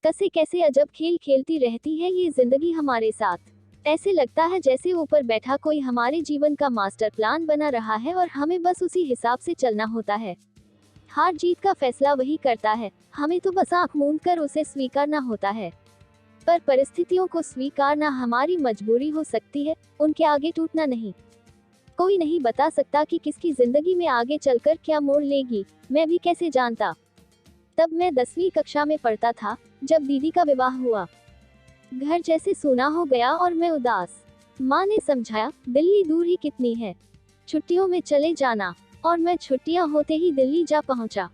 कैसे कैसे अजब खेल खेलती रहती है ये जिंदगी हमारे साथ। ऐसे लगता है जैसे ऊपर बैठा कोई हमारे जीवन का मास्टर प्लान बना रहा है और हमें बस उसी हिसाब से चलना होता है। हार जीत का फैसला वही करता है, हमें तो बस आंख मूंद कर उसे स्वीकारना होता है। पर परिस्थितियों को स्वीकारना हमारी मजबूरी हो सकती है, उनके आगे टूटना नहीं। कोई नहीं बता सकता कि किसकी जिंदगी में आगे चलकर क्या मोड़ लेगी, मैं भी कैसे जानता। तब मैं 10वीं कक्षा में पढ़ता था, जब दीदी का विवाह हुआ। घर जैसे सूना हो गया और मैं उदास। माँ ने समझाया, दिल्ली दूर ही कितनी है, छुट्टियों में चले जाना। और मैं छुट्टियां होते ही दिल्ली जा पहुंचा।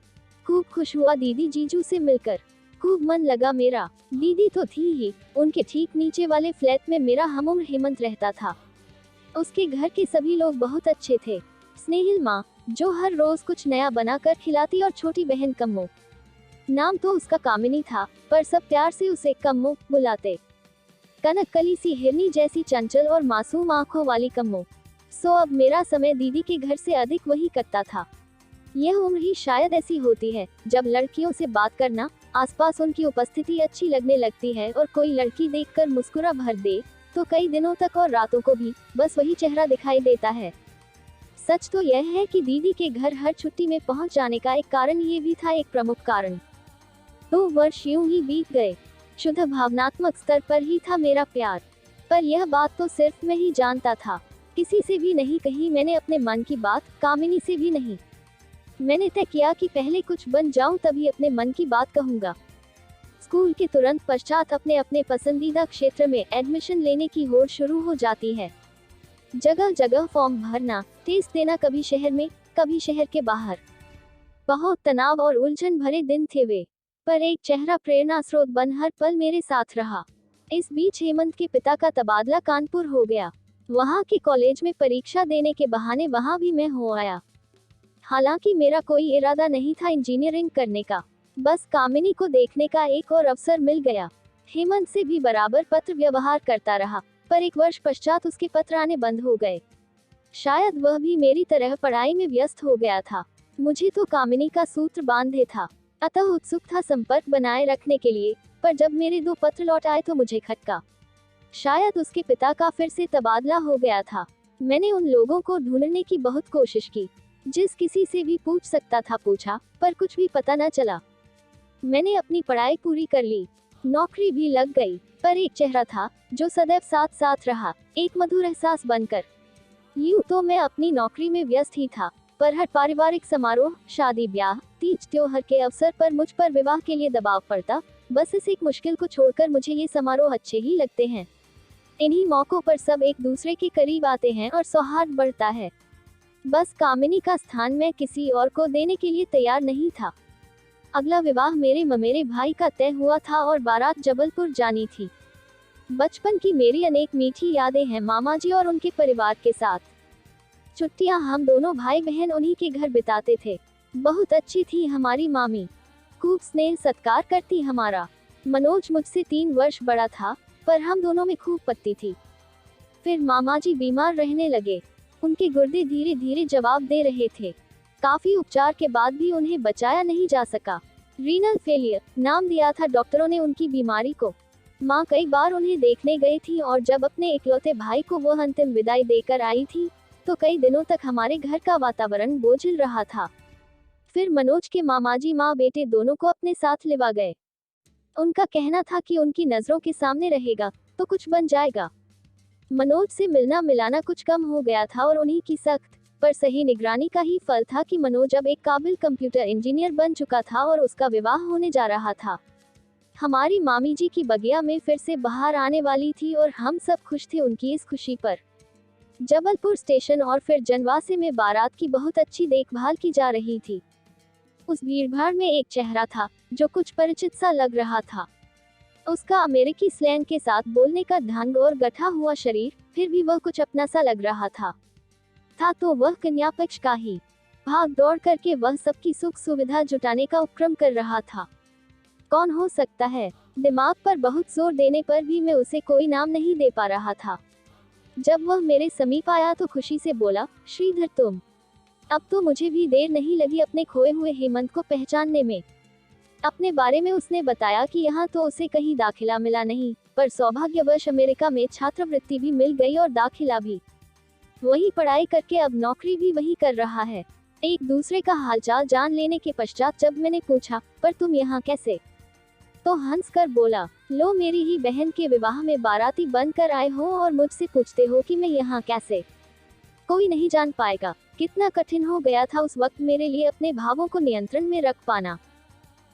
खूब खुश हुआ दीदी जीजू से मिलकर, खूब मन लगा मेरा। दीदी तो थी ही, उनके ठीक नीचे वाले फ्लैट में मेरा हमउम्र हेमंत रहता था। उसके घर के सभी लोग बहुत अच्छे थे। स्नेहिल माँ, जो हर रोज कुछ नया बनाकर खिलाती, और छोटी बहन कम्मो, नाम तो उसका कामिनी था, पर सब प्यार से उसे कम्मो बुलाते। कनककली सी हिरनी जैसी चंचल और मासूम आंखों वाली कम्मो। सो अब मेरा समय दीदी के घर से अधिक वही कटता था। यह उम्र ही शायद ऐसी होती है, जब लड़कियों से बात करना, आसपास उनकी उपस्थिति अच्छी लगने लगती है, और कोई लड़की देखकर मुस्कुरा भर दे, तो कई दिनों तक और रातों को भी बस वही चेहरा दिखाई देता है। सच तो यह है कि दीदी के घर हर छुट्टी में पहुंच जाने का एक कारण ये भी था, एक प्रमुख कारण। 2 वर्ष यूं ही बीत गए। शुद्ध भावनात्मक स्तर पर ही था मेरा प्यार। पर यह बात तो सिर्फ मैं ही जानता था, किसी से भी नहीं कही मैंने अपने मन की बात, कामिनी से भी नहीं। मैंने तय किया कि पहले कुछ बन जाऊं तभी अपने मन की बात कहूंगा। स्कूल के तुरंत पश्चात अपने अपने पसंदीदा क्षेत्र में एडमिशन लेने की होड़ शुरू हो जाती है। जगह जगह फॉर्म भरना, टेस्ट देना, कभी शहर में कभी शहर के बाहर। बहुत तनाव और उलझन भरे दिन थे वे, पर एक चेहरा प्रेरणा स्रोत बन हर पल मेरे साथ रहा। इस बीच हेमंत के पिता का तबादला कानपुर हो गया। वहाँ के कॉलेज में परीक्षा देने के बहाने वहाँ भी मैं हो आया। हालांकि मेरा कोई इरादा नहीं था इंजीनियरिंग करने का, बस कामिनी को देखने का एक और अवसर मिल गया। हेमंत से भी बराबर पत्र व्यवहार करता रहा, पर 1 वर्ष पश्चात उसके पत्र आने बंद हो गए। शायद वह भी मेरी तरह पढ़ाई में व्यस्त हो गया था। मुझे तो कामिनी का सूत्र बांधे था, अतः उत्सुक था संपर्क बनाए रखने के लिए। पर जब मेरे 2 पत्र लौट आए तो मुझे खटका। शायद उसके पिता का फिर से तबादला हो गया था। मैंने उन लोगों को ढूंढने की बहुत कोशिश की, जिस किसी से भी पूछ सकता था पूछा, पर कुछ भी पता न चला। मैंने अपनी पढ़ाई पूरी कर ली, नौकरी भी लग गई, पर एक चेहरा था जो सदैव साथ साथ रहा, एक मधुर एहसास बनकर। यूं तो मैं अपनी नौकरी में व्यस्त ही था, पर हर पारिवारिक समारोह, शादी ब्याह, तीज त्योहार के अवसर पर मुझ पर विवाह के लिए दबाव पड़ता। बस इस एक मुश्किल को छोड़कर मुझे ये समारोह अच्छे ही लगते हैं। इन्हीं मौकों पर सब एक दूसरे के करीब आते हैं और सौहार्द बढ़ता है। बस कामिनी का स्थान मैं किसी और को देने के लिए तैयार नहीं था। अगला विवाह मेरे ममेरे भाई का तय हुआ था और बारात जबलपुर जानी थी। बचपन की मेरी अनेक मीठी यादें हैं मामा जी और उनके परिवार के साथ। छुट्टियां हम दोनों भाई बहन उन्हीं के घर बिताते थे। बहुत अच्छी थी हमारी मामी, खूब स्नेह सत्कार करती हमारा। मनोज मुझसे 3 वर्ष बड़ा था, पर हम दोनों में खूब पत्ती थी। फिर मामा जी बीमार रहने लगे, उनके गुर्दे धीरे धीरे जवाब दे रहे थे। काफी उपचार के बाद भी उन्हें बचाया नहीं जा सका। रीनल फेलियर नाम दिया था डॉक्टरों ने उनकी बीमारी को। माँ कई बार उन्हें देखने गई थी, और जब अपने इकलौते भाई को वो अंतिम विदाई देकर आई थी, तो कई दिनों तक हमारे घर का वातावरण बोझिल रहा था। फिर मनोज के मामाजी माँ बेटे दोनों को अपने साथ लिवा गए। उनका कहना था कि उनकी नजरों के सामने रहेगा तो कुछ बन जाएगा। मनोज से मिलना मिलाना कुछ कम हो गया था, और उन्हीं की सख्त पर सही निगरानी का ही फल था कि मनोज अब एक काबिल कंप्यूटर इंजीनियर बन चुका था और उसका विवाह होने जा रहा था। हमारी मामी जी की बगिया में फिर से बहार आने वाली थी, और हम सब खुश थे उनकी इस खुशी पर। जबलपुर स्टेशन और फिर जनवासे में बारात की बहुत अच्छी देखभाल की जा रही थी। उस भीड़भाड़ में एक चेहरा था जो कुछ परिचित सा लग रहा था। उसका अमेरिकी स्लैंग के साथ बोलने का ढंग और गठा हुआ शरीर, फिर भी वह कुछ अपना सा लग रहा था तो वह कन्या पक्ष का ही। भाग दौड़ करके वह सबकी सुख सुविधा जुटाने का उपक्रम कर रहा था। कौन हो सकता है? दिमाग पर बहुत जोर देने पर भी मैं उसे कोई नाम नहीं दे पा रहा था। जब वह मेरे समीप आया तो खुशी से बोला, श्रीधर तुम। अब तो मुझे भी देर नहीं लगी अपने खोए हुए हेमंत को पहचानने में। अपने बारे में उसने बताया कि यहाँ तो उसे कहीं दाखिला मिला नहीं, पर सौभाग्यवश अमेरिका में छात्रवृत्ति भी मिल गई और दाखिला भी। वही पढ़ाई करके अब नौकरी भी वही कर रहा है। एक दूसरे का हालचाल जान लेने के पश्चात जब मैंने पूछा, पर तुम यहाँ कैसे, तो हंस कर बोला, लो मेरी ही बहन के विवाह में बाराती बनकर आए हो और मुझसे पूछते हो कि मैं यहाँ कैसे। कोई नहीं जान पाएगा कितना कठिन हो गया था उस वक्त मेरे लिए अपने भावों को नियंत्रण में रख पाना।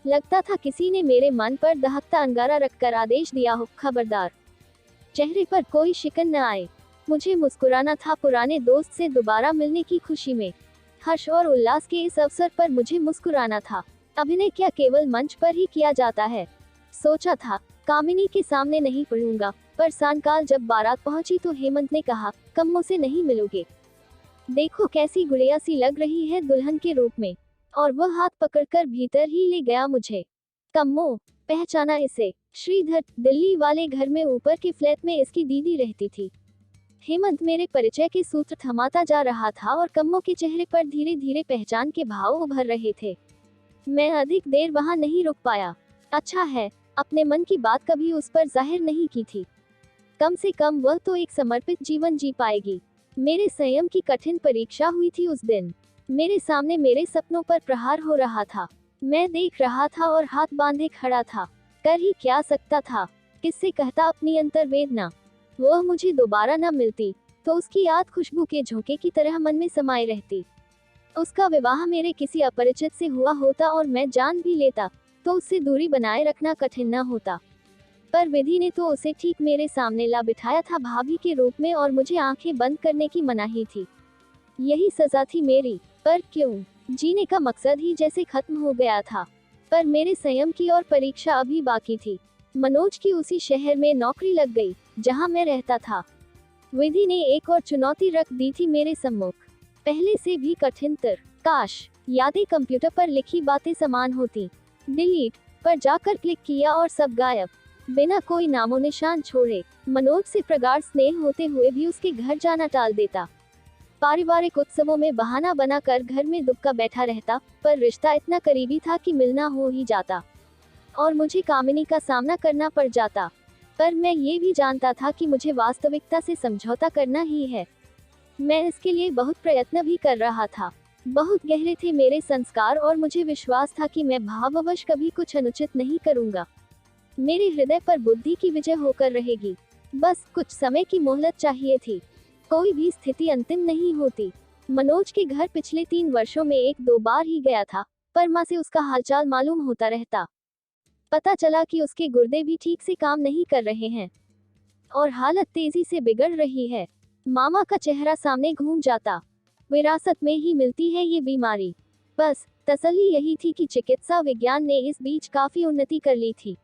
लगता था किसी ने मेरे मन पर दहकता अंगारा रखकर आदेश दिया हो, खबरदार, चेहरे पर कोई शिकन न आए। मुझे मुस्कुराना था पुराने दोस्त से दोबारा मिलने की खुशी में। हर्ष और उल्लास के इस अवसर पर मुझे मुस्कुराना था। अभिनय क्या केवल मंच पर ही किया जाता है। सोचा था कामिनी के सामने नहीं पढ़ूंगा, पर सायंकाल जब बारात पहुंची तो हेमंत ने कहा, कम्मो से नहीं मिलोगे, देखो कैसी गुड़िया सी लग रही है दुल्हन के रूप में, और वह हाथ पकड़कर भीतर ही ले गया मुझे। कम्मो, पहचाना इसे, श्रीधर, दिल्ली वाले घर में ऊपर के फ्लैट में इसकी दीदी रहती थी। हेमंत मेरे परिचय के सूत्र थमाता जा रहा था और कम्मो के चेहरे पर धीरे धीरे पहचान के भाव उभर रहे थे। मैं अधिक देर वहां नहीं रुक पाया। अच्छा है, अपने मन की बात कभी उस पर जाहिर नहीं की थी। कम से कम वह तो एक समर्पित जीवन जी पाएगी। मेरे संयम की कठिन परीक्षा हुई थी उस दिन। मेरे सामने मेरे सपनों पर प्रहार हो रहा था। मैं देख रहा था और हाथ बांधे खड़ा था। कर ही क्या सकता था, किससे कहता अपनी अंतर्वेदना। वह मुझे दोबारा न मिलती तो उसकी याद खुशबू के झोंके की तरह मन में समाये रहती। उसका विवाह मेरे किसी अपरिचित से हुआ होता और मैं जान भी लेता तो उससे दूरी बनाए रखना कठिन न होता। पर विधि ने तो उसे ठीक मेरे सामने ला बिठाया था भाभी के रूप में, और मुझे आंखें बंद करने की मनाही थी। यही सजा थी मेरी। पर क्यों, जीने का मकसद ही जैसे खत्म हो गया था। पर मेरे संयम की और परीक्षा अभी बाकी थी। मनोज की उसी शहर में नौकरी लग गई जहां मैं रहता था। विधि ने एक और चुनौती रख दी थी मेरे सम्मुख, पहले से भी कठिनतर। काश यादें कंप्यूटर पर लिखी बातें समान होती। डिलीट पर जाकर क्लिक किया और सब गायब, बिना कोई नामो निशान छोड़े। मनोज से प्रगाढ़ स्नेह होते हुए भी उसके घर जाना टाल देता। पारिवारिक उत्सवों में बहाना बनाकर घर में दुबका बैठा रहता, पर रिश्ता इतना करीबी था कि मिलना हो ही जाता और मुझे कामिनी का सामना करना पड़ जाता। पर मैं ये भी जानता था कि मुझे वास्तविकता से समझौता करना ही है। मैं इसके लिए बहुत प्रयत्न भी कर रहा था। बहुत गहरे थे मेरे संस्कार और मुझे विश्वास था कि मैं भाववश कभी कुछ अनुचित नहीं करूंगा। मेरे हृदय पर बुद्धि की विजय होकर रहेगी। बस कुछ समय की मोहलत चाहिए थी। कोई भी स्थिति अंतिम नहीं होती। मनोज के घर पिछले 3 वर्षों में 1-2 बार ही गया था, पर माँ से उसका हालचाल मालूम होता रहता। पता चला कि उसके गुर्दे भी ठीक से काम नहीं कर रहे हैं और हालत तेजी से बिगड़ रही है। मामा का चेहरा सामने घूम जाता। विरासत में ही मिलती है ये बीमारी। बस तसल्ली यही थी कि चिकित्सा विज्ञान ने इस बीच काफी उन्नति कर ली थी।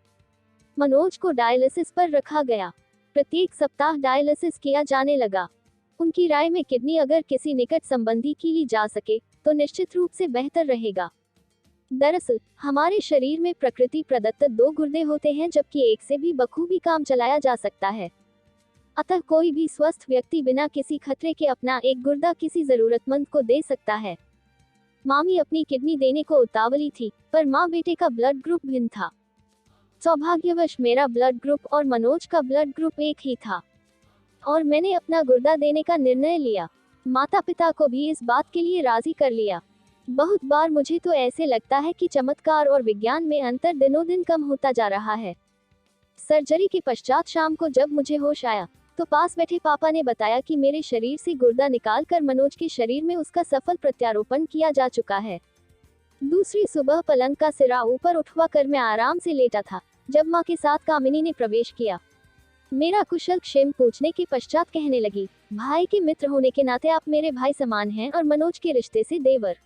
मनोज को डायलिसिस पर रखा गया। प्रत्येक सप्ताह डायलिसिस किया जाने लगा। उनकी राय में किडनी अगर किसी निकट संबंधी की ली जा सके तो निश्चित रूप से बेहतर रहेगा। दरअसल हमारे शरीर में प्रकृति प्रदत्त 2 गुर्दे होते हैं, जबकि एक से भी बखूबी काम चलाया जा सकता है। अतः कोई भी स्वस्थ व्यक्ति बिना किसी खतरे के अपना एक गुर्दा किसी जरूरतमंद को दे सकता है। मामी अपनी किडनी देने को उतावली थी, पर माँ बेटे का ब्लड ग्रुप भिन्न था। सौभाग्यवश मेरा ब्लड ग्रुप और मनोज का ब्लड ग्रुप एक ही था और मैंने अपना गुर्दा देने का निर्णय लिया। माता पिता को भी इस बात के लिए राजी कर लिया। बहुत बार मुझे तो ऐसे लगता है कि चमत्कार और विज्ञान में अंतर दिनों दिन कम होता जा रहा है। सर्जरी के पश्चात शाम को जब मुझे होश आया तो पास बैठे पापा ने बताया कि मेरे शरीर से गुर्दा निकालकर मनोज के शरीर में उसका सफल प्रत्यारोपण किया जा चुका है। दूसरी सुबह पलंग का सिरा ऊपर उठवा कर मैं आराम से लेटा था जब माँ के साथ कामिनी ने प्रवेश किया। मेरा कुशल क्षेम पूछने के पश्चात कहने लगी, भाई के मित्र होने के नाते आप मेरे भाई समान हैं और मनोज के रिश्ते से देवर।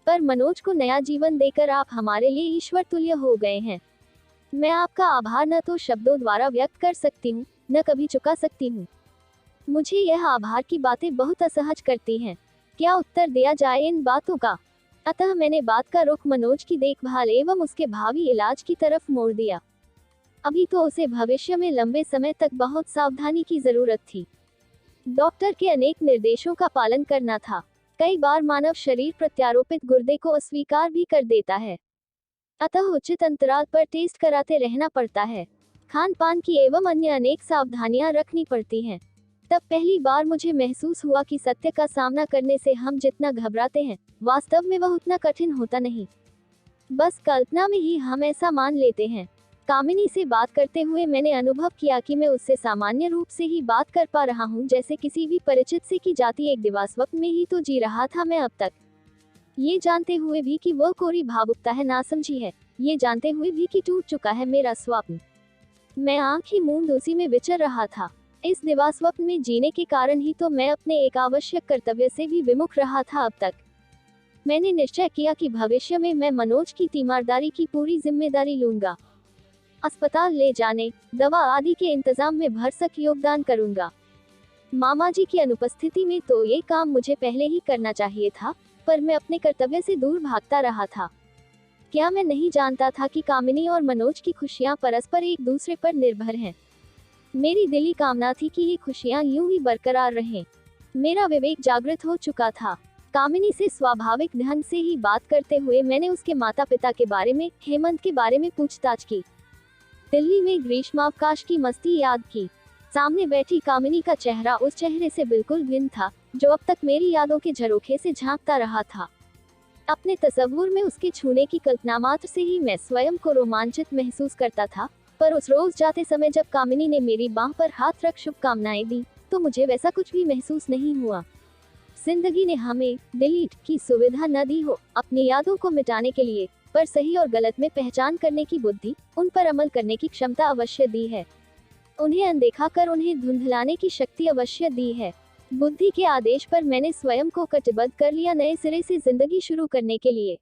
पर मनोज को नया जीवन देकर आप हमारे लिए ईश्वर तुल्य हो गए हैं। मैं आपका आभार न तो शब्दों द्वारा व्यक्त कर सकती हूँ, न कभी चुका सकती हूँ। मुझे यह आभार की बातें बहुत असहज करती हैं। क्या उत्तर दिया जाए इन बातों का? अतः मैंने बात का रुख मनोज की देखभाल एवं उसके भावी इलाज की तरफ मोड़ दिया। अभी तो उसे भविष्य में लंबे समय तक बहुत सावधानी की जरूरत थी। डॉक्टर के अनेक निर्देशों का पालन करना था। कई बार मानव शरीर प्रत्यारोपित गुर्दे को अस्वीकार भी कर देता है। अतः उचित अंतराल पर टेस्ट कराते रहना पड़ता है। खान पान की एवं अन्य अनेक सावधानियां रखनी पड़ती हैं। तब पहली बार मुझे महसूस हुआ कि सत्य का सामना करने से हम जितना घबराते हैं, वास्तव में वह उतना कठिन होता नहीं। बस कल्पना में ही हम ऐसा मान लेते हैं। कामिनी से बात करते हुए मैंने अनुभव किया कि मैं उससे सामान्य रूप से ही बात कर पा रहा हूँ, जैसे किसी भी परिचित से की जाती एक दिवास्वप्न में ही तो जी रहा था मैं अब तक। ये जानते हुए भी कि वह कोरी भावुकता है, नासमझी है, ये जानते हुए भी कि टूट चुका है मेरा स्वप्न। मैं आंख ही मूंद उसी में विचर रहा था। इस दिवास्वप्न में जीने के कारण ही तो मैं अपने एक आवश्यक कर्तव्य से भी विमुख रहा था अब तक। मैंने निश्चय किया कि भविष्य में मैं मनोज की तीमारदारी की पूरी जिम्मेदारी लूंगा। अस्पताल ले जाने, दवा आदि के इंतजाम में भरसक योगदान करूंगा। मामा जी की अनुपस्थिति में तो ये काम मुझे पहले ही करना चाहिए था, पर मैं अपने कर्तव्य से दूर भागता रहा था। क्या मैं नहीं जानता था कि कामिनी और मनोज की खुशियां परस्पर एक दूसरे पर निर्भर हैं। मेरी दिली कामना थी कि ये खुशियां यूं ही बरकरार रहें। मेरा विवेक जागृत हो चुका था। कामिनी से स्वाभाविक ढंग से ही बात करते हुए मैंने उसके माता पिता के बारे में, हेमंत के बारे में पूछताछ की। दिल्ली में ग्रीष्मावकाश की मस्ती याद की। सामने बैठी कामिनी का चेहरा उस चेहरे से बिल्कुल भिन्न था, जो अब तक मेरी यादों के झरोखे से झांकता रहा था। अपने तस्वुर में उसके छूने की कल्पना मात्र से ही मैं स्वयं को रोमांचित महसूस करता था, पर उस रोज जाते समय जब कामिनी ने मेरी बांह पर हाथ रख शुभकामनाएं दी, तो मुझे वैसा कुछ भी महसूस नहीं हुआ। जिंदगी ने हमें डिलीट की सुविधा न दी हो अपनी यादों को मिटाने के लिए, पर सही और गलत में पहचान करने की बुद्धि, उन पर अमल करने की क्षमता अवश्य दी है। उन्हें अनदेखा कर उन्हें धुंधलाने की शक्ति अवश्य दी है। बुद्धि के आदेश पर मैंने स्वयं को कटिबद्ध कर लिया नए सिरे से जिंदगी शुरू करने के लिए।